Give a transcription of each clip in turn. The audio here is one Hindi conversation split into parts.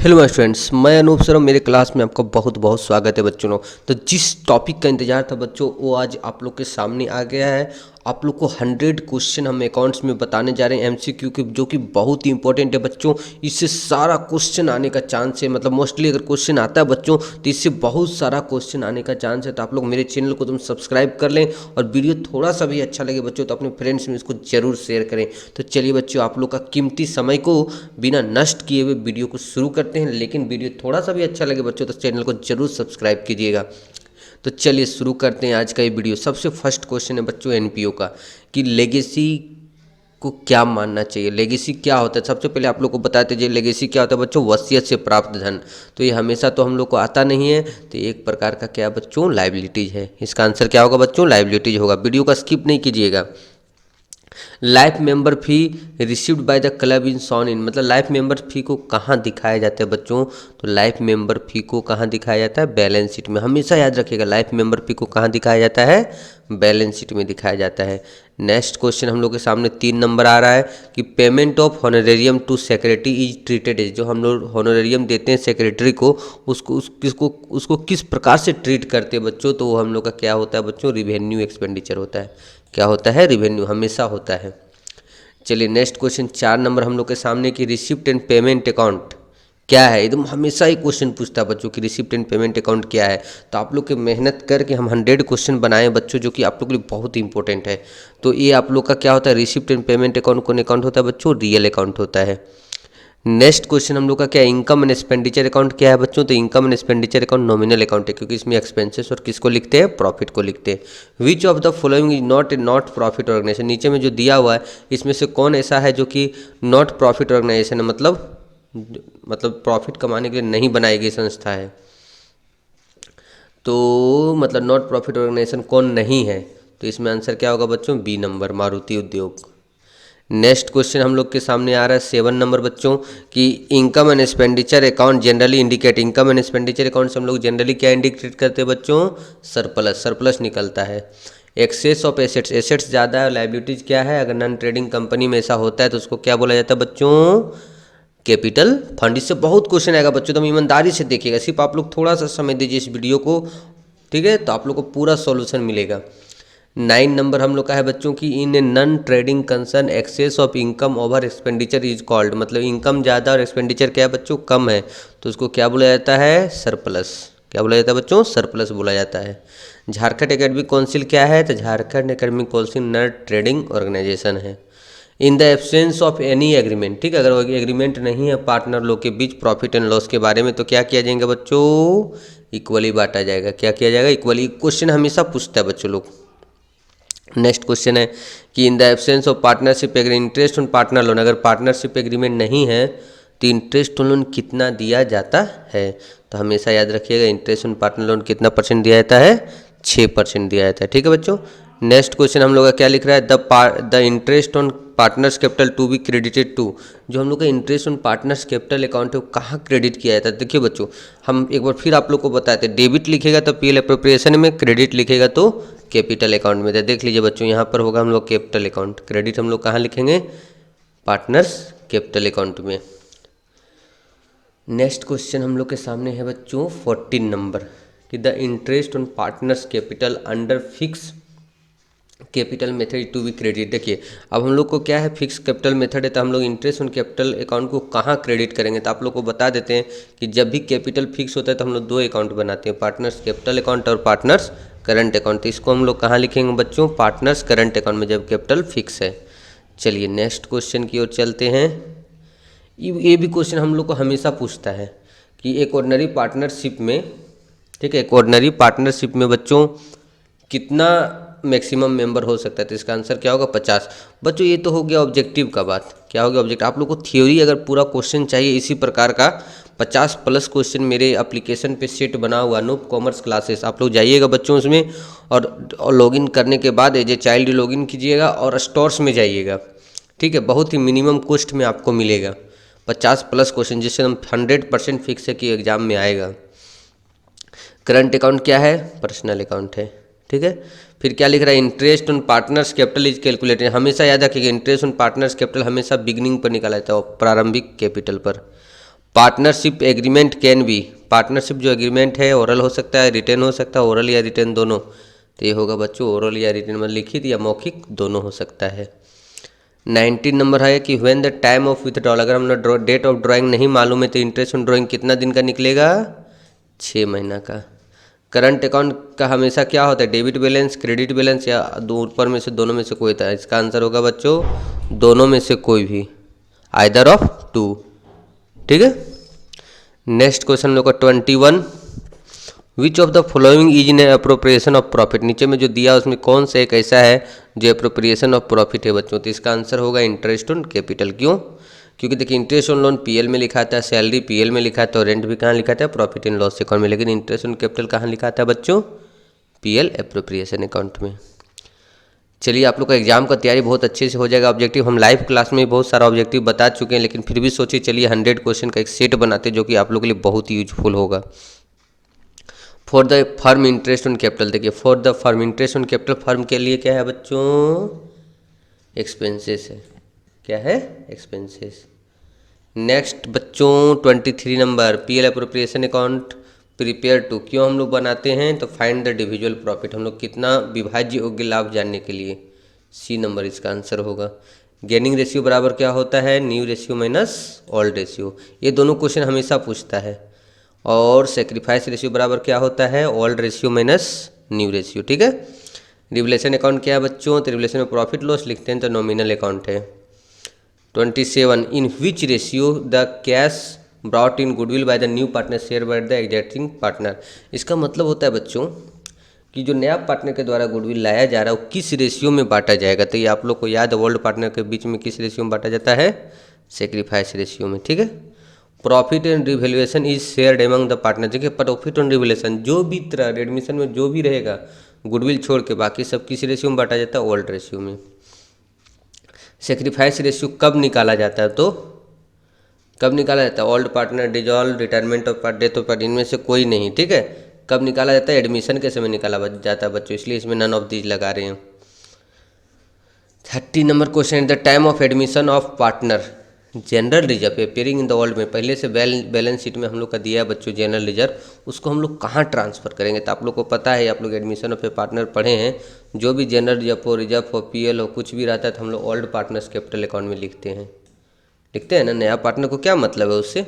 हेलो माय स्टूडेंट्स, मैं अनूप सर, मेरे क्लास में आपका बहुत बहुत स्वागत है बच्चों। तो जिस टॉपिक का इंतजार था बच्चों, वो आज आप लोग के सामने आ गया है। आप लोग को 100 क्वेश्चन हम अकाउंट्स में बताने जा रहे हैं एमसीक्यू के, जो कि बहुत ही इंपॉर्टेंट है बच्चों। इससे सारा क्वेश्चन आने का चांस है, मतलब मोस्टली अगर क्वेश्चन आता है बच्चों तो इससे बहुत सारा क्वेश्चन आने का चांस है। तो आप लोग मेरे चैनल को तुम सब्सक्राइब कर लें, और वीडियो थोड़ा सा भी अच्छा लगे बच्चों तो अपने फ्रेंड्स में इसको जरूर शेयर करें। तो चलिए बच्चों, आप लोग का कीमती समय को बिना नष्ट किए हुए वीडियो को शुरू करते हैं। लेकिन वीडियो थोड़ा सा भी अच्छा लगे बच्चों तो चैनल को जरूर सब्सक्राइब कीजिएगा। तो चलिए शुरू करते हैं आज का ये वीडियो। सबसे फर्स्ट क्वेश्चन है बच्चों एनपीओ का, कि लेगेसी को क्या मानना चाहिए। लेगेसी क्या होता है, सबसे पहले आप लोग को बताते जाइए लेगेसी क्या होता है बच्चों। वसीयत से प्राप्त धन। तो ये हमेशा तो हम लोग को आता नहीं है, तो एक प्रकार का क्या बच्चों, लाइबिलिटीज है। इसका आंसर क्या होगा बच्चों, लाइबिलिटीज होगा। वीडियो का स्किप नहीं कीजिएगा। Life member fee received by the club in son in, मतलब लाइफ मेंबर फी को कहाँ दिखाया जाता है बच्चों, तो लाइफ मेंबर फी को कहाँ दिखाया जाता है, बैलेंस शीट में। हमेशा याद रखिएगा, लाइफ मेंबर फी को कहाँ दिखाया जाता है, बैलेंस शीट में दिखाया जाता है। नेक्स्ट क्वेश्चन हम लोग के सामने 3 नंबर आ रहा है, कि payment of honorarium to secretary is treated as, जो हम लोग हॉनरेरियम देते हैं सेक्रेटरी को, उसको किस प्रकार से ट्रीट करते हैं बच्चों, तो वो हम लोग का क्या होता है बच्चों, रिवेन्यू एक्सपेंडिचर होता है। क्या होता है, रिवेन्यू हमेशा होता है। चलिए नेक्स्ट क्वेश्चन 4 नंबर हम लोग के सामने, की रिसिप्ट एंड पेमेंट अकाउंट क्या है। एकदम हमेशा ही क्वेश्चन पूछता है बच्चों कि रिसिप्ट एंड पेमेंट अकाउंट क्या है। तो आप लोग के मेहनत करके हम 100 क्वेश्चन बनाए बच्चों, जो कि आप लोग के लिए बहुत इंपॉर्टेंट है। तो ये आप लोग का क्या होता है, रिसिप्ट एंड पेमेंट अकाउंट कौन अकाउंट होता है बच्चों, रियल अकाउंट होता है। नेक्स्ट क्वेश्चन हम लोग का क्या, इनकम एंड एक्सपेंडिचर अकाउंट क्या है बच्चों, तो income and expenditure account nominal account है, क्योंकि इसमें एक्सपेंसेस और किसको लिखते हैं, प्रॉफिट को लिखते हैं। Which of the following is not profit organization, नीचे में जो दिया हुआ है इसमें से कौन ऐसा है जो कि नॉट प्रॉफिट ऑर्गेनाइजेशन है, मतलब प्रॉफिट कमाने के लिए नहीं बनाई गई संस्था है। तो मतलब नॉट प्रॉफिट ऑर्गेनाइजेशन कौन नहीं है, तो इसमें आंसर क्या होगा बच्चों, बी नंबर, मारुति उद्योग। नेक्स्ट क्वेश्चन हम लोग के सामने आ रहा है 7 नंबर बच्चों, कि income and expenditure account generally indicate, income and expenditure account से हम लोग जनरली क्या इंडिकेट करते हैं बच्चों, सरप्लस निकलता है। एक्सेस ऑफ एसेट्स, एसेट्स ज़्यादा है, लाइबिलिटीज क्या है, अगर नॉन ट्रेडिंग कंपनी में ऐसा होता है तो उसको क्या बोला जाता है बच्चों, कैपिटल फंड। इससे बहुत क्वेश्चन आएगा बच्चों, तो ईमानदारी से देखिएगा, सिर्फ आप लोग थोड़ा सा समय दीजिए इस वीडियो को, ठीक है, तो आप लोग को पूरा सॉल्यूशन मिलेगा। 9 नंबर हम लोग का है बच्चों की, in a non trading concern excess of income over expenditure is called, मतलब इनकम ज़्यादा और एक्सपेंडिचर क्या है बच्चों, कम है, तो उसको क्या बोला जाता है, सरप्लस। क्या बोला जाता है बच्चों, सरप्लस बोला जाता है। झारखंड एकेडमिक काउंसिल क्या है, तो Jharkhand academic council non trading organization है। In the absence of any agreement, ठीक है, अगर एग्रीमेंट नहीं है पार्टनर लोग के बीच प्रॉफिट एंड लॉस के बारे में, तो क्या किया जाएगा बच्चों, इक्वली बांटा जाएगा। क्या किया जाएगा, इक्वली। क्वेश्चन हमेशा पूछता है बच्चों लोग। नेक्स्ट क्वेश्चन है कि इन the absence of partnership agreement interest on partner loan, अगर पार्टनरशिप एग्रीमेंट नहीं है तो इंटरेस्ट ऑन लोन कितना दिया जाता है, तो हमेशा याद रखिएगा इंटरेस्ट ऑन पार्टनर लोन कितना परसेंट दिया जाता है, 6% दिया जाता है, ठीक है बच्चों। नेक्स्ट क्वेश्चन हम लोग का क्या लिख रहा है, the interest on partners capital to be credited to, जो हम लोग का interest on partners capital account है वो कहाँ क्रेडिट किया जाता है। देखिए बच्चों, हम एक बार फिर आप लोग को बताते हैं, डेबिट लिखेगा तो पीएल अप्रोप्रिएशन में, क्रेडिट लिखेगा तो कैपिटल अकाउंट में। तो देख लीजिए बच्चों, यहाँ पर होगा हम लोग कैपिटल अकाउंट, क्रेडिट हम लोग कहाँ लिखेंगे, पार्टनर्स कैपिटल अकाउंट में। नेक्स्ट क्वेश्चन हम लोग के सामने है बच्चों 14 नंबर, कि the interest on partners capital under fix capital method to be credit. देखिए अब हम लोग को क्या है, फिक्स कैपिटल मेथड है, तो हम लोग इंटरेस्ट ऑन कैपिटल अकाउंट को कहाँ क्रेडिट करेंगे, तो आप लोग को बता देते हैं कि जब भी कैपिटल फिक्स होता है तो हम लोग 2 अकाउंट बनाते हैं, पार्टनर्स कैपिटल अकाउंट और पार्टनर्स करंट अकाउंट। तो इसको हम लोग कहाँ लिखेंगे बच्चों, पार्टनर्स करंट अकाउंट में, जब कैपिटल फिक्स है। चलिए नेक्स्ट क्वेश्चन की ओर चलते हैं। ये भी क्वेश्चन हम लोग को हमेशा पूछता है कि एक ऑर्डिनरी पार्टनरशिप में, ठीक है, एक ऑर्डिनरी पार्टनरशिप में बच्चों कितना मैक्सिमम मेंबर हो सकता है, तो इसका आंसर क्या होगा, 50। बच्चों ये तो हो गया ऑब्जेक्टिव का बात, क्या हो गया ऑब्जेक्टिव। आप लोग को थ्योरी अगर पूरा क्वेश्चन चाहिए इसी प्रकार का 50+ क्वेश्चन मेरे एप्लीकेशन पे सेट बना हुआ अनूप कॉमर्स क्लासेस, आप लोग जाइएगा बच्चों उसमें, और लॉगिन करने के बाद एज ए चाइल्ड लॉगिन कीजिएगा और स्टोर्स में जाइएगा, ठीक है, बहुत ही मिनिमम कॉस्ट में आपको मिलेगा 50+ क्वेश्चन, जिससे हम 100% फिक्स है कि एग्जाम में आएगा। करंट अकाउंट क्या है, पर्सनल अकाउंट है, ठीक है। फिर क्या लिख रहा है, interest on partners capital is calculated, हमेशा याद रखिएगा इंटरेस्ट ऑन पार्टनर्स कैपिटल हमेशा बिगिनिंग पर निकाला जाता है, प्रारंभिक कैपिटल पर। Partnership agreement can be, partnership जो एग्रीमेंट है ओरल हो सकता है, रिटर्न हो सकता है, ओरल या रिटर्न दोनों। तो ये होगा बच्चों ओरल या रिटर्न, मतलब लिखित या मौखिक दोनों हो सकता है। 19 नंबर है कि when the time of withdrawal, अगर हमने डेट ऑफ ड्राइंग नहीं मालूम है तो इंटरेस्ट ऑन ड्राइंग कितना दिन का निकलेगा, 6 महीना का। करंट अकाउंट का हमेशा क्या होता है, डेबिट बैलेंस, क्रेडिट बैलेंस, या दो ऊपर में से दोनों में से कोई था। इसका आंसर होगा बच्चों दोनों में से कोई भी, आइदर ऑफ टू। ठीक है, नेक्स्ट क्वेश्चन लोग का 21, विच of the following is in appropriation of profit. नीचे में जो दिया उसमें कौन सा एक ऐसा है जो अप्रोप्रिएशन ऑफ प्रॉफिट है बच्चों। तो इसका आंसर होगा इंटरेस्ट ऑन कैपिटल। क्यों, क्योंकि देखिए इंटरेस्ट ऑन लोन पीएल में लिखा था, सैलरी पीएल में लिखा था, और रेंट भी कहाँ लिखा था, प्रॉफिट एंड लॉस अकाउंट में। लेकिन इंटरेस्ट ऑन कैपिटल कहाँ लिखा था बच्चों, पीएल अप्रोप्रिएशन अकाउंट में। चलिए, आप लोग का एग्जाम का तैयारी बहुत अच्छे से हो जाएगा। ऑब्जेक्टिव हम लाइव क्लास में बहुत सारा ऑब्जेक्टिव बता चुके हैं, लेकिन फिर भी सोचिए चलिए 100 क्वेश्चन का एक सेट बनाते जो कि आप लोग के लिए बहुत ही यूजफुल होगा। For the firm interest on capital, देखिए for the firm interest on capital, firm के लिए क्या है बच्चों, एक्सपेंसेस है। क्या है, एक्सपेंसेस। नेक्स्ट बच्चों 23 number, PL appropriation account prepare to, क्यों हम लोग बनाते हैं, तो फाइंड द डिविजुअल प्रॉफिट, हम लोग कितना विभाज्य योग्य लाभ जानने के लिए। सी नंबर इसका आंसर होगा। गेनिंग रेशियो बराबर क्या होता है, new ratio minus old ratio, ये दोनों क्वेश्चन हमेशा पूछता है। और सेक्रीफाइस रेशियो बराबर क्या होता है, old ratio minus new ratio. ठीक है, रिवलेशन अकाउंट क्या है बच्चों, तो रिवलेशन में प्रॉफिट लॉस लिखते हैं तो नॉमिनल अकाउंट है। 27, in which ratio the cash brought in goodwill by the new partner share by the existing partner. इसका मतलब होता है बच्चों कि जो नया पार्टनर के द्वारा गुडविल लाया जा रहा है वो किस रेशियो में बांटा जाएगा। तो ये आप लोग को याद है, ओल्ड पार्टनर के बीच में किस रेशियो में बांटा जाता है, सेक्रीफाइस रेशियो में। ठीक है, profit and revaluation is shared among the partner. देखिए प्रॉफिट एंड रिवैल्यूएशन जो भी तरह एडमिशन में जो भी रहेगा गुडविल छोड़ के बाकी सब किस रेशियो में बांटा जाता है, ओल्ड रेशियो में। सेक्रीफाइस रेशियो कब निकाला जाता है, तो कब निकाला जाता है, old partner dissolve, retirement of part, death of part, इनमें से कोई नहीं। ठीक है, कब निकाला जाता है, एडमिशन के समय निकाला जाता है बच्चों, इसलिए इसमें नन ऑफ दीज लगा रहे हैं। 30 number question, the time of admission of partner general reserve appearing in the world में, पहले से बैलेंस शीट में हम लोग का दिया है बच्चों जनरल रिजर्व, उसको हम लोग कहाँ ट्रांसफर करेंगे। तो आप लोग को पता है, आप लोग एडमिशन ऑफ ए पार्टनर पढ़े हैं, जो भी जनरल रिजर्व हो पीएल हो कुछ भी रहता है तो हम लोग ओल्ड पार्टनर्स कैपिटल अकाउंट में लिखते हैं ना, नया पार्टनर को क्या मतलब है उससे।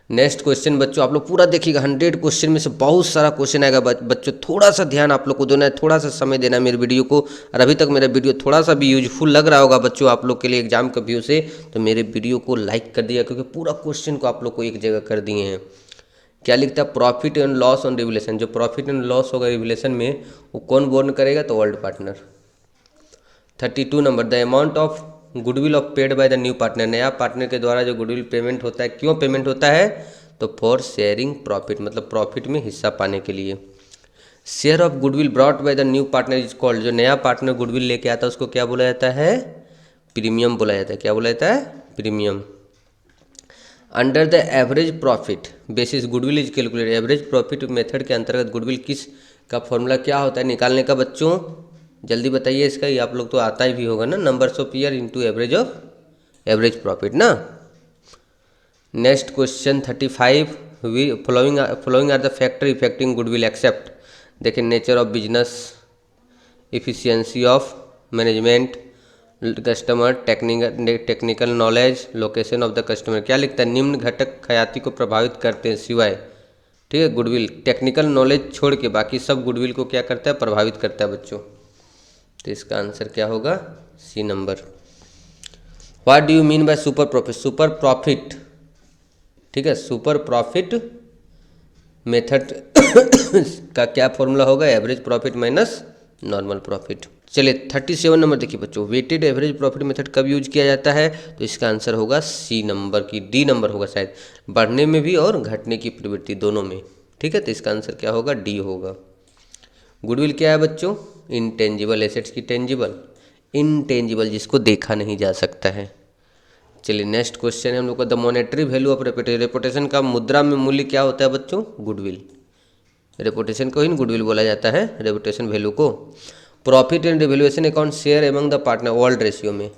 नेक्स्ट क्वेश्चन बच्चों आप लोग पूरा देखिएगा, 100 क्वेश्चन में से बहुत सारा क्वेश्चन आएगा बच्चों, थोड़ा सा ध्यान आप लोग को देना है, थोड़ा सा समय देना है मेरे वीडियो को। और अभी तक मेरा वीडियो थोड़ा सा भी यूजफुल लग रहा होगा बच्चों आप लोग के लिए एग्जाम के व्यू से, तो मेरे वीडियो को लाइक कर दिया, क्योंकि पूरा क्वेश्चन को आप लोग को एक जगह कर दिए हैं। क्या लिखता है, profit and loss on revelation, जो प्रॉफिट एंड लॉस होगा रिवलेशन में वो कौन बोर्न करेगा, तो old partner. 32 number, the amount of goodwill of paid by the new partner, नया पार्टनर के द्वारा जो गुडविल पेमेंट होता है, क्यों पेमेंट होता है, तो फॉर शेयरिंग प्रॉफिट, मतलब प्रॉफिट में हिस्सा पाने के लिए। Share of goodwill brought by the new partner is called, जो नया पार्टनर गुडविल लेके आता है उसको क्या बोला जाता है, प्रीमियम बोला जाता है। क्या बोला जाता है, premium. Under the average profit basis goodwill is calculated, average profit method के अंतर्गत गुडविल किस का फॉर्मूला क्या होता है निकालने का बच्चों, जल्दी बताइए इसका, ये आप लोग तो आता ही भी होगा ना, numbers of year into average profit ना। Next question 35, following are the factor affecting goodwill except, देखिए nature of business, efficiency of management, customer, technical knowledge, location of the customer. क्या लिखता है, निम्न घटक ख्याति को प्रभावित करते हैं सिवाय, ठीक है, गुडविल, टेक्निकल नॉलेज छोड़ के बाकी सब गुडविल को क्या करता है, प्रभावित करता है बच्चों। तो इसका आंसर क्या होगा, C number. What do you mean by super profit, super profit, ठीक है, सुपर प्रॉफिट मेथड का क्या फॉर्मूला होगा, average profit minus normal profit. चलिए 37 नंबर देखिए बच्चों, वेटेड एवरेज प्रॉफिट मेथड कब यूज किया जाता है, तो इसका आंसर होगा सी नंबर की, डी नंबर होगा शायद, बढ़ने में भी और घटने की प्रवृत्ति दोनों में। ठीक है, तो इसका आंसर क्या होगा, डी होगा। गुडविल क्या है बच्चों, इंटेंजिबल एसेट्स की टेंजिबल, इनटेंजिबल जिसको देखा नहीं जा सकता है। चलिए नेक्स्ट क्वेश्चन है हम लोग का, the monetary value of reputation, reputation का मुद्रा में मूल्य क्या होता है बच्चों, गुडविल, रेपुटेशन को ही गुडविल बोला जाता है, रेपुटेशन वैल्यू को। Profit and revaluation account share among the partner, old ratio में,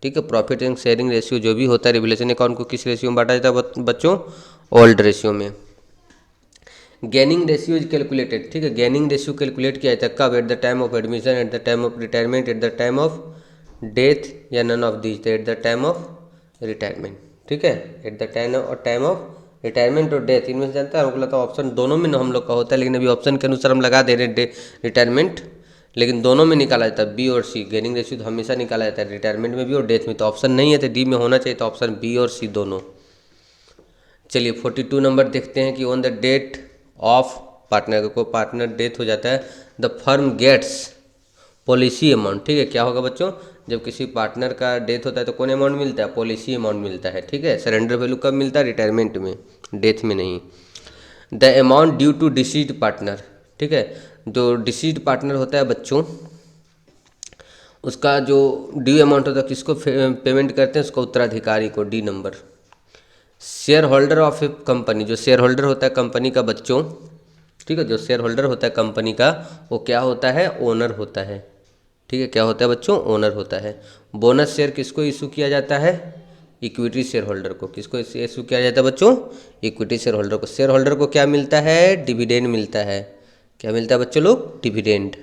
ठीक है। प्रॉफिट एंड शेयरिंग रेशियो जो भी होता है रिवोल्यूशन अकाउंट को किस रेशियो में बांटा जाता है बच्चों? ओल्ड रेशियो में। गेनिंग रेशियो इज कैलकुलेटेड, ठीक है। गेनिंग रेशियो कैलकुलेट किया जाता है कब? At the time of admission, at the time of retirement, at the time of death, या none of these, at the time of retirement, ठीक है। At the time of retirement और डेथ, इनमें से जानता है हमको लगता है ऑप्शन दोनों में हम लोग का होता है, लेकिन अभी ऑप्शन के अनुसार हम लगा दे रहे हैं रिटायरमेंट, लेकिन दोनों में निकाला जाता है बी और सी। गेनिंग रेशियो तो हमेशा निकाला जाता है रिटायरमेंट में भी और डेथ में, तो ऑप्शन नहीं है तो डी में होना चाहिए, तो ऑप्शन बी और सी दोनों। चलिए 42 नंबर देखते हैं कि on the death of partner, को पार्टनर डेथ हो जाता है, the firm gets policy amount, ठीक है। क्या होगा बच्चों? जब किसी पार्टनर का डेथ होता है तो कौन अमाउंट मिलता है? पॉलिसी अमाउंट मिलता है, ठीक है। सरेंडर वैल्यू कब मिलता है? रिटायरमेंट में, डेथ में नहीं। The amount due to deceased partner, ठीक है। जो डिसीज्ड पार्टनर होता है बच्चों, उसका जो ड्यू अमाउंट होता है किसको पेमेंट करते हैं? उसका उत्तराधिकारी को, D number. Share holder of A company, जो शेयर होल्डर होता है कंपनी का बच्चों, ठीक है, जो शेयर होल्डर होता है कंपनी का वो क्या होता है? ओनर होता है, ठीक है। क्या होता है बच्चों? ओनर होता है। बोनस शेयर किसको इशू किया जाता है? इक्विटी शेयर होल्डर को। किसको इशू किया जाता है बच्चों? इक्विटी शेयर होल्डर को। शेयर होल्डर को क्या मिलता है? डिविडेंड मिलता है। क्या मिलता है बच्चों लोग? Dividend.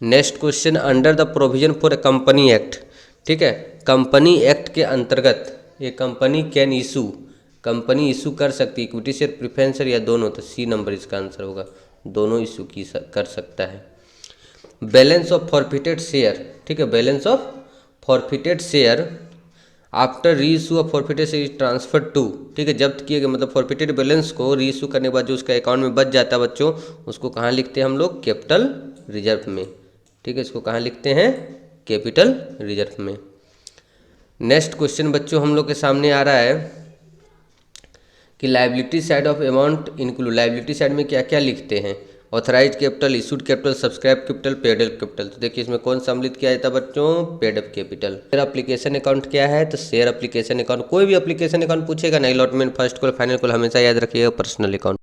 Next question, under the provision for a company act, ठीक है। कंपनी एक्ट के अंतर्गत ये company can issue, company issue कर सकती है इक्विटी शेयर, प्रेफरेंस शेयर या दोनों, तो सी नंबर इसका आंसर होगा, दोनों इशू कर सकता है। बैलेंस ऑफ फॉरफिटेड शेयर, ठीक है। Balance of forfeited share after reissue of forfeited share is transfer to, ठीक है। जब्त किए गए मतलब फॉरफिटेड बैलेंस को री इशू करने के बाद जो उसका अकाउंट में बच जाता है बच्चों, उसको कहाँ लिखते हैं हम लोग? कैपिटल रिजर्व में, ठीक है। इसको कहाँ लिखते हैं? कैपिटल रिजर्व में। नेक्स्ट क्वेश्चन बच्चों हम लोग के सामने आ रहा है कि liability side of amount include, liability side में क्या क्या लिखते हैं? Authorise capital, issued capital, subscribe capital, paid up capital. तो देखिए इसमें कौन सम्मिलित किया जाता है बच्चों? Paid up capital. Share application account क्या है? तो शेयर एप्लीकेशन अकाउंट, कोई भी एप्लीकेशन अकाउंट पूछेगा ना, allotment, first call, final call, हमेशा याद रखिएगा पर्सनल अकाउंट।